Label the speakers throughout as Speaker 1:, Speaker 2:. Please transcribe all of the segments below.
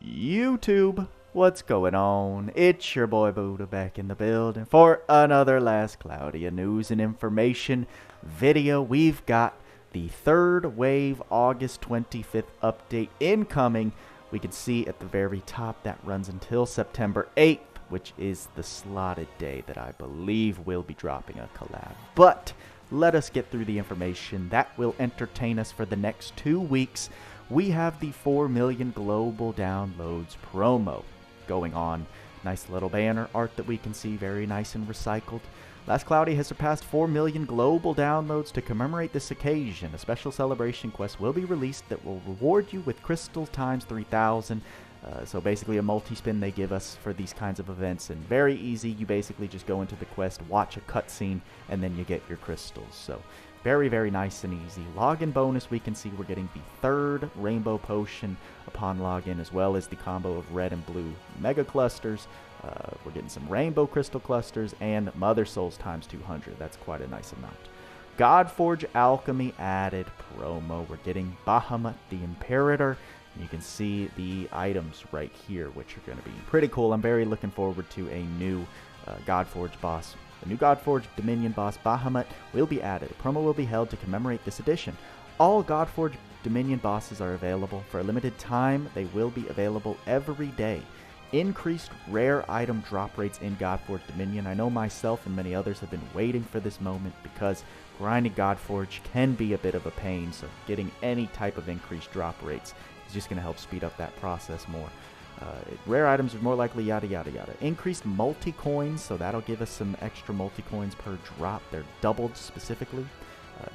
Speaker 1: YouTube, what's going on? It's your boy Buddha back in the building for another Last Cloudia news and information video. We've got the third wave August 25th update incoming. We can see at the very top that runs until September 8th, which is the slotted day that I believe will be dropping a collab. But let us get through the information that will entertain us for the next 2 weeks. We have the 4 million global downloads promo going on. Nice little banner art that we can see, very nice and recycled. Last Cloudia has surpassed 4 million global downloads. To commemorate this occasion, a special celebration quest will be released that will reward you with crystals times 3,000. So basically a multi-spin they give us for these kinds of events, and very easy. You basically just go into the quest, watch a cutscene, and then you get your crystals. So very, very nice and easy. Login bonus, we can see we're getting the third rainbow potion upon login, as well as the combo of red and blue mega clusters. We're getting some rainbow crystal clusters and mother souls times 200. That's quite a nice amount. GODFORGE alchemy added promo. We're getting Bahamut the Imperator. You can see the items right here, which are going to be pretty cool. I'm very looking forward to a new GODFORGE boss. The new GODFORGE Dominion boss, Bahamut, will be added. A promo will be held to commemorate this edition. All GODFORGE Dominion bosses are available for a limited time. They will be available every day. Increased rare item drop rates in GODFORGE Dominion. I know myself and many others have been waiting for this moment because grinding GODFORGE can be a bit of a pain, so getting any type of increased drop rates is just going to help speed up that process more. Rare items are more likely yada yada yada. Increased multi-coins, so that'll give us some extra multi-coins per drop. They're doubled specifically.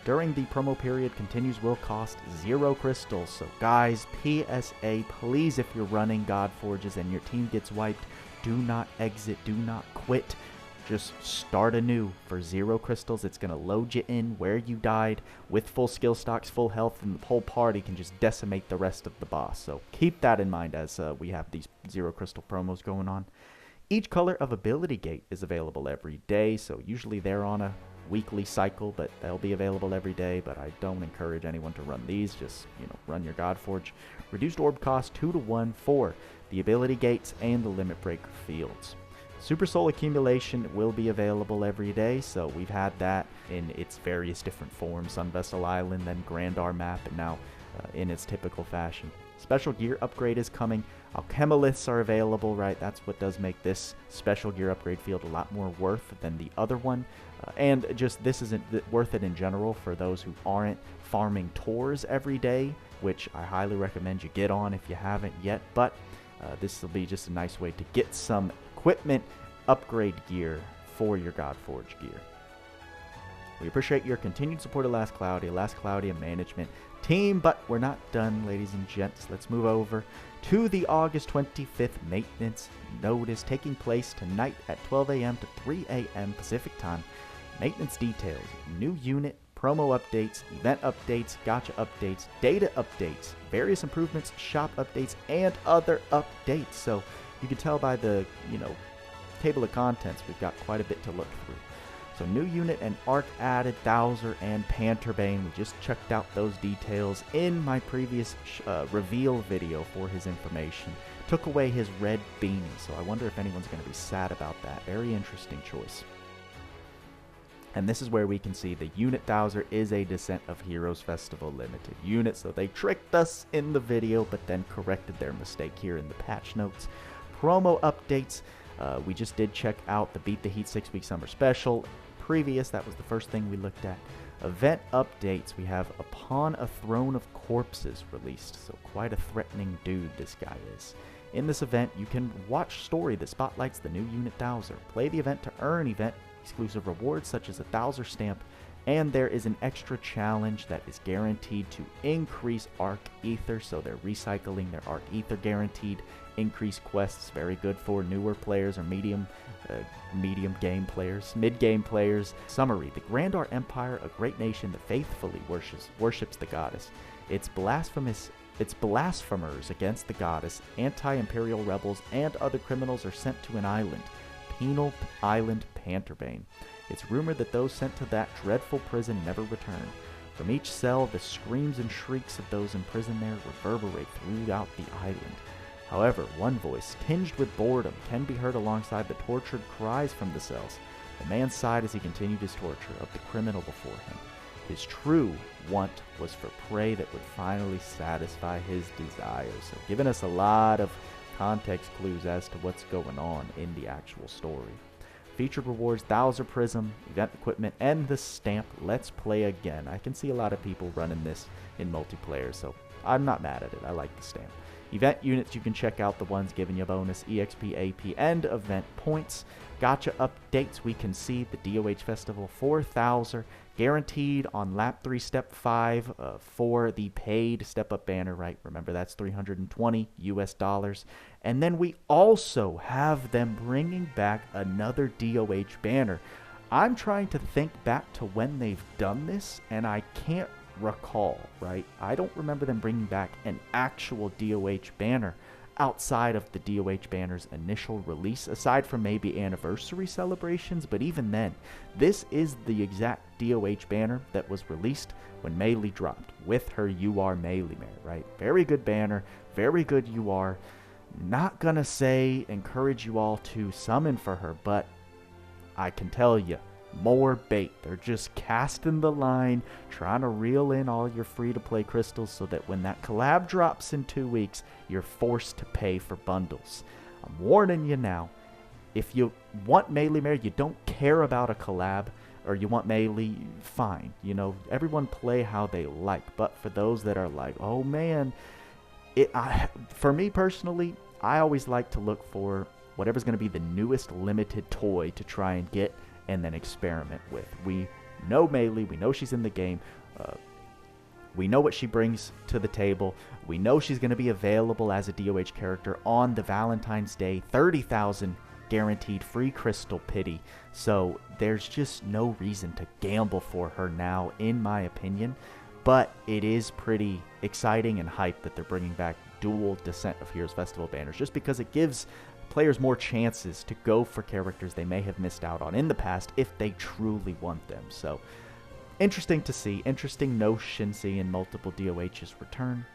Speaker 1: During the promo period, continues will cost 0 crystals. So guys, PSA, please, if you're running GODFORGEs and your team gets wiped, do not exit, do not quit. Just start anew for 0 crystals. It's going to load you in where you died with full skill stocks, full health, and the whole party can just decimate the rest of the boss. So keep that in mind as we have these 0 crystal promos going on. Each color of ability gate is available every day, so usually they're on a weekly cycle, but they'll be available every day. But I don't encourage anyone to run these. Just, run your GODFORGE. Reduced orb cost 2 to 1 for the ability gates and the limit breaker fields. Super Soul accumulation will be available every day, so we've had that in its various different forms. Sun Vessel Island, then Grandar map, and now in its typical fashion. Special gear upgrade is coming. Alchemoliths are available, right? That's what does make this special gear upgrade field a lot more worth than the other one. And just this isn't worth it in general for those who aren't farming tours every day, which I highly recommend you get on if you haven't yet. But this will be just a nice way to get some equipment upgrade gear for your GODFORGE gear. We appreciate your continued support of Last Cloudia management team, but we're not done, ladies and gents. Let's move over to the August 25th maintenance notice taking place tonight at 12 a.m. to 3 a.m. Pacific time. Maintenance details, new unit, promo updates, event updates, gacha updates, data updates, various improvements, shop updates, and other updates. So you can tell by the, table of contents, we've got quite a bit to look through. So new unit and Ark Added, Thouser, and Panterbane. We just checked out those details in my previous reveal video for his information. Took away his red beanie, so I wonder if anyone's going to be sad about that. Very interesting choice. And this is where we can see the unit Thouser is a Descent of Heroes Festival limited unit. So they tricked us in the video, but then corrected their mistake here in the patch notes. Promo updates. We just did check out the Beat the Heat 6-week summer special. Previous, that was the first thing we looked at. Event updates. We have Upon a Throne of Corpses released. So quite a threatening dude this guy is. In this event, you can watch story that spotlights the new unit Thouser. Play the event to earn event exclusive rewards such as a Thouser stamp, and there is an extra challenge that is guaranteed to increase Arc Ether, so they're recycling their Arc Ether guaranteed. Increased quests, very good for newer players or medium game players, mid-game players. Summary: the Aldanian Empire, a great nation that faithfully worships the goddess. Its blasphemers against the goddess, anti-imperial rebels, and other criminals are sent to an island, Penal Island Panterbane. It's rumored that those sent to that dreadful prison never return. From each cell, the screams and shrieks of those imprisoned there reverberate throughout the island. However, one voice, tinged with boredom, can be heard alongside the tortured cries from the cells. The man sighed as he continued his torture of the criminal before him. His true want was for prey that would finally satisfy his desires. So giving us a lot of context clues as to what's going on in the actual story. Featured rewards, Thouser Prism, event equipment, and the stamp Let's Play Again. I can see a lot of people running this in multiplayer, so I'm not mad at it. I like the stamp. Event units, you can check out the ones giving you bonus EXP, AP, and event points. Gacha updates, we can see the DOH Festival 4000 guaranteed on lap 3 step 5 for the paid step up banner, right? Remember, that's $320 US. And then we also have them bringing back another DOH banner. I'm trying to think back to when they've done this, and I can't recall, right? I don't remember them bringing back an actual DOH banner outside of the DOH banner's initial release, aside from maybe anniversary celebrations. But even then, this is the exact DOH banner that was released when Melee dropped with her You Are Melee Mare, right? Very good banner, very good You Are. Not gonna say encourage you all to summon for her, but I can tell you, more bait. They're just casting the line, trying to reel in all your free-to-play crystals so that when that collab drops in 2 weeks, you're forced to pay for bundles. I'm warning you now. If you want Melee Mare, you don't care about a collab, or you want Melee, fine. You know, everyone play how they like. But for those that are like, oh man, for me personally, I always like to look for whatever's going to be the newest limited toy to try and get and then experiment with. We know Melee, we know she's in the game, we know what she brings to the table, we know she's going to be available as a DOH character on the Valentine's Day 30,000 guaranteed free crystal pity, so there's just no reason to gamble for her now, in my opinion. But it is pretty exciting and hype that they're bringing back dual Descent of Heroes Festival banners, just because it gives players more chances to go for characters they may have missed out on in the past if they truly want them. So interesting to see, interesting notion seeing multiple DOHs return.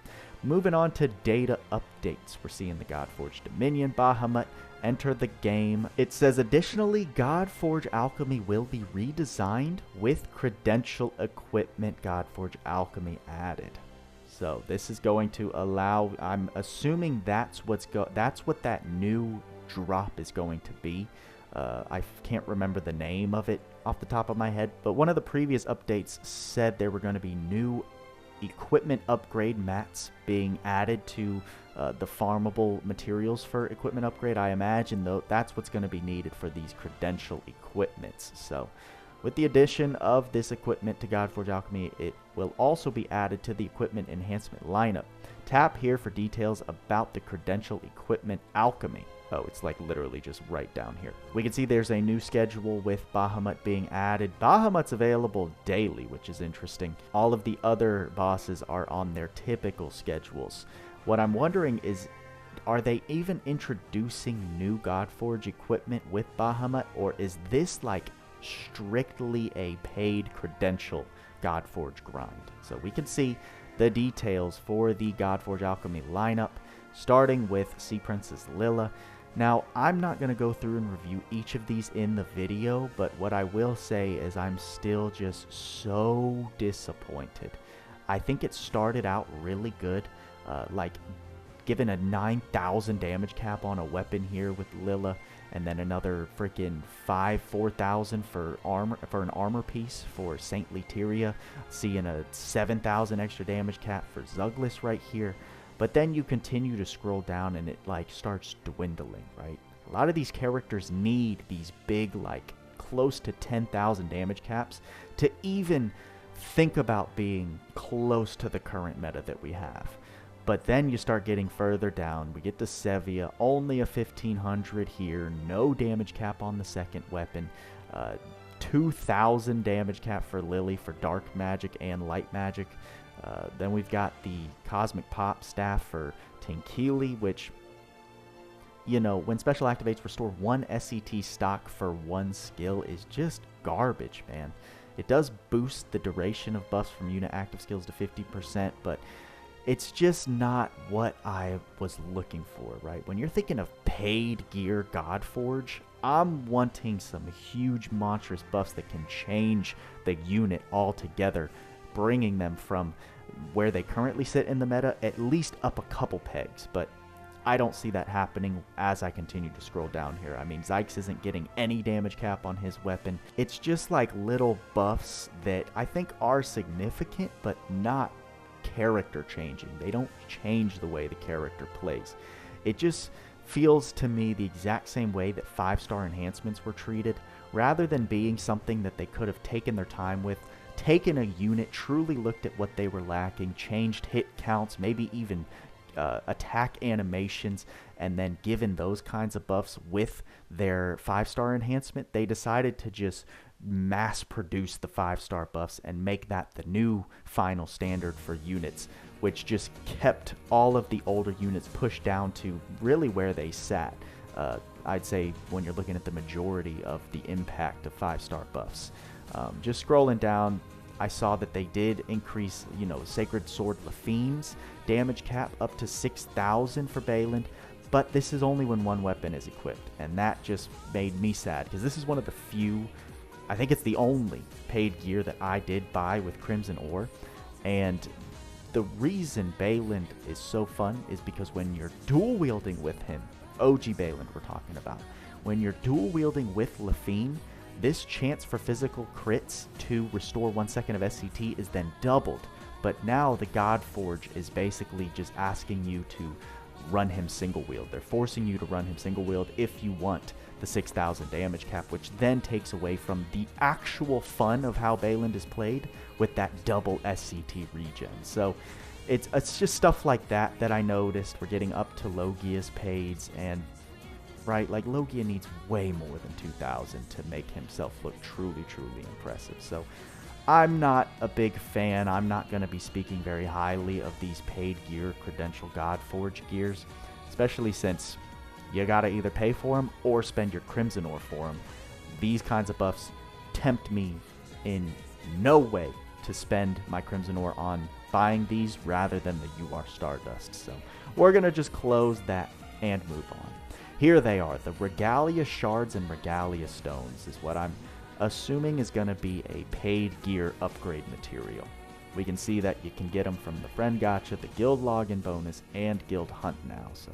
Speaker 1: Moving on to data updates, we're seeing the GODFORGE Dominion Bahamut enter the game. It says additionally, GODFORGE Alchemy will be redesigned with Credential equipment, GODFORGE Alchemy added. So this is going to allow, I'm assuming that's what that new drop is going to be. I can't remember the name of it off the top of my head, but one of the previous updates said there were going to be new equipment upgrade mats being added to the farmable materials for equipment upgrade. I imagine though that's what's going to be needed for these Credential equipments. So with the addition of this equipment to GODFORGE Alchemy, it will also be added to the equipment enhancement lineup. Tap here for details about the Credential equipment alchemy. Oh, it's like literally just right down here. We can see there's a new schedule with Bahamut being added. Bahamut's available daily, which is interesting. All of the other bosses are on their typical schedules. What I'm wondering is, are they even introducing new GODFORGE equipment with Bahamut, or is this like strictly a paid Credential GODFORGE grind? So we can see the details for the GODFORGE Alchemy lineup, starting with Sea Princess Lila. Now, I'm not going to go through and review each of these in the video, but what I will say is I'm still just so disappointed. I think it started out really good, like given a 9,000 damage cap on a weapon here with Lila, and then another freaking 4,000 for an armor piece for Saintly Tyria, seeing a 7,000 extra damage cap for Zuglis right here. But then you continue to scroll down and it like starts dwindling, right? A lot of these characters need these big, like close to 10,000 damage caps to even think about being close to the current meta that we have. But then you start getting further down. We get to Sevia, only a 1,500 here, no damage cap on the second weapon, 2,000 damage cap for Lily for dark magic and light magic. Then we've got the Cosmic Pop Staff for Tenkili, which, you know, when special activates, restore 1 SCT stock for 1 skill is just garbage, man. It does boost the duration of buffs from unit active skills to 50%, but it's just not what I was looking for, right? When you're thinking of paid gear GODFORGE, I'm wanting some huge monstrous buffs that can change the unit altogether, bringing them from where they currently sit in the meta at least up a couple pegs. But I don't see that happening as I continue to scroll down here. I mean, Zyx isn't getting any damage cap on his weapon. It's just like little buffs that I think are significant, but not character changing. They don't change the way the character plays. It just feels to me the exact same way that 5-star enhancements were treated, rather than being something that they could have taken their time with, taken a unit, truly looked at what they were lacking, changed hit counts, maybe even attack animations, and then given those kinds of buffs with their 5-star enhancement. They decided to just mass produce the 5-star buffs and make that the new final standard for units, which just kept all of the older units pushed down to really where they sat. I'd say when you're looking at the majority of the impact of 5-star buffs. Just scrolling down, I saw that they did increase, Sacred Sword Laphene's damage cap up to 6,000 for Bayland, but this is only when one weapon is equipped, and that just made me sad, because this is one of the few, I think it's the only paid gear that I did buy with Crimson Ore, and the reason Bayland is so fun is because when you're dual wielding with him, OG Bayland we're talking about, when you're dual wielding with Laphene, this chance for physical crits to restore 1 second of SCT is then doubled. But now the GODFORGE is basically just asking you to run him single wield. They're forcing you to run him single wield if you want the 6,000 damage cap, which then takes away from the actual fun of how Bayland is played with that double SCT regen. So it's just stuff like that that I noticed. We're getting up to Logia's paids, and right, like Logia needs way more than 2,000 to make himself look truly, truly impressive. So I'm not a big fan. I'm not going to be speaking very highly of these paid gear Credential GODFORGE gears, especially since you got to either pay for them or spend your Crimson Ore for them. These kinds of buffs tempt me in no way to spend my Crimson Ore on buying these rather than the UR Stardust. So we're going to just close that and move on. Here they are, the Regalia Shards and Regalia Stones is what I'm assuming is going to be a paid gear upgrade material. We can see that you can get them from the Friend Gacha, the Guild Login bonus, and Guild Hunt now. So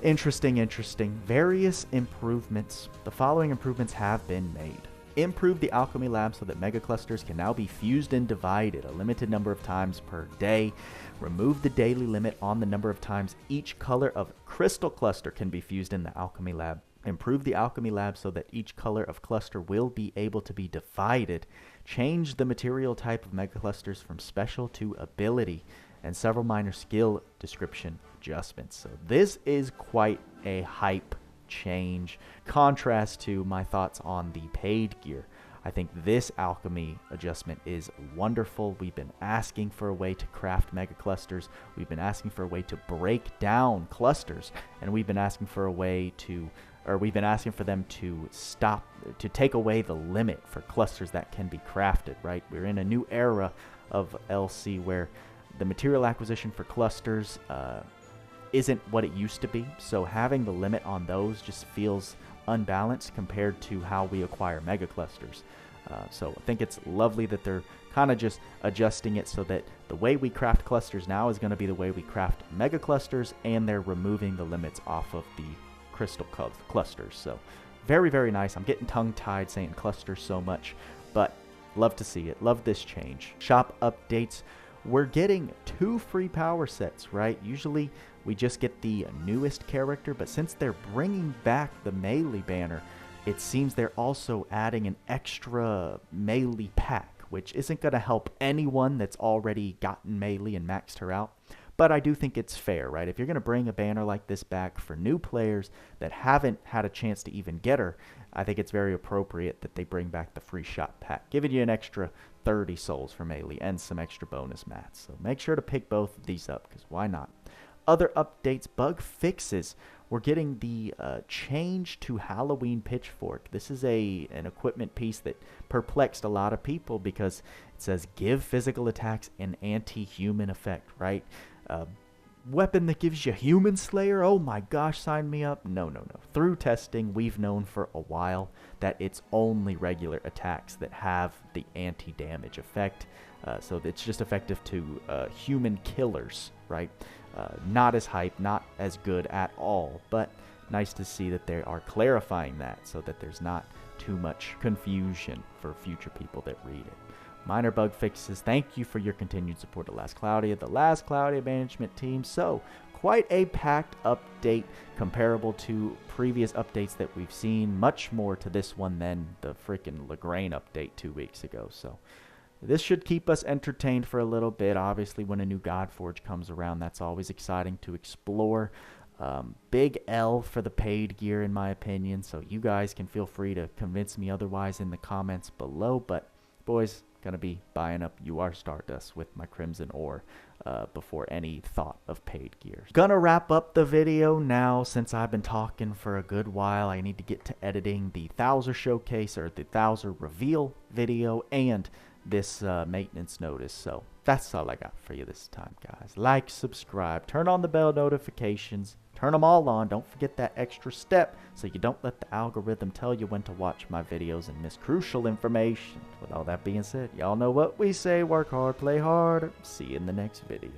Speaker 1: interesting. Various improvements. The following improvements have been made. Improve the alchemy lab so that mega clusters can now be fused and divided a limited number of times per day. Remove the daily limit on the number of times each color of crystal cluster can be fused in the alchemy lab. Improve the alchemy lab so that each color of cluster will be able to be divided. Change the material type of mega clusters from special to ability, and several minor skill description adjustments. So this is quite a hype change. Contrast to my thoughts on the paid gear. I think this alchemy adjustment is wonderful. We've been asking for a way to craft mega clusters. We've been asking for a way to break down clusters, and we've been asking for a way to, or we've been asking for them to stop, to take away the limit for clusters that can be crafted, right? We're in a new era of LC where the material acquisition for clusters isn't what it used to be, so having the limit on those just feels unbalanced compared to how we acquire mega clusters. So I think it's lovely that they're kind of just adjusting it so that the way we craft clusters now is going to be the way we craft mega clusters, and they're removing the limits off of the crystal clusters. So very, very nice. I'm getting tongue-tied saying clusters so much, but love to see it. Love this change. Shop updates. We're getting 2 free power sets, right? Usually we just get the newest character, but since they're bringing back the melee banner, it seems they're also adding an extra melee pack, which isn't going to help anyone that's already gotten melee and maxed her out. But I do think it's fair, right? If you're going to bring a banner like this back for new players that haven't had a chance to even get her, I think it's very appropriate that they bring back the free shop pack, giving you an extra 30 souls for melee and some extra bonus mats. So make sure to pick both of these up, because why not? Other updates, bug fixes we're getting the change to Halloween pitchfork. This is an equipment piece that perplexed a lot of people because it says give physical attacks an anti-human effect, right? Weapon that gives you human slayer? Oh my gosh, sign me up. No, no, no. Through testing, we've known for a while that it's only regular attacks that have the anti-damage effect. So it's just effective to human killers, right? Not as hype, not as good at all, but nice to see that they are clarifying that so that there's not too much confusion for future people that read it. Minor bug fixes. Thank you for your continued support of Last Cloudia, the Last Cloudia management team. So, quite a packed update comparable to previous updates that we've seen. Much more to this one than the freaking Lagrange update 2 weeks ago. So, this should keep us entertained for a little bit. Obviously, when a new GODFORGE comes around, that's always exciting to explore. Big L for the paid gear, in my opinion. So, you guys can feel free to convince me otherwise in the comments below. But, boys, gonna be buying up UR Stardust with my Crimson Ore before any thought of paid gear. Gonna wrap up the video now since I've been talking for a good while. I need to get to editing the Thouser showcase or the Thouser reveal video and this maintenance notice. So that's all I got for you this time, guys. Like, subscribe, turn on the bell notifications. Turn them all on. Don't forget that extra step so you don't let the algorithm tell you when to watch my videos and miss crucial information. With all that being said, y'all know what we say. Work hard, play hard. See you in the next video.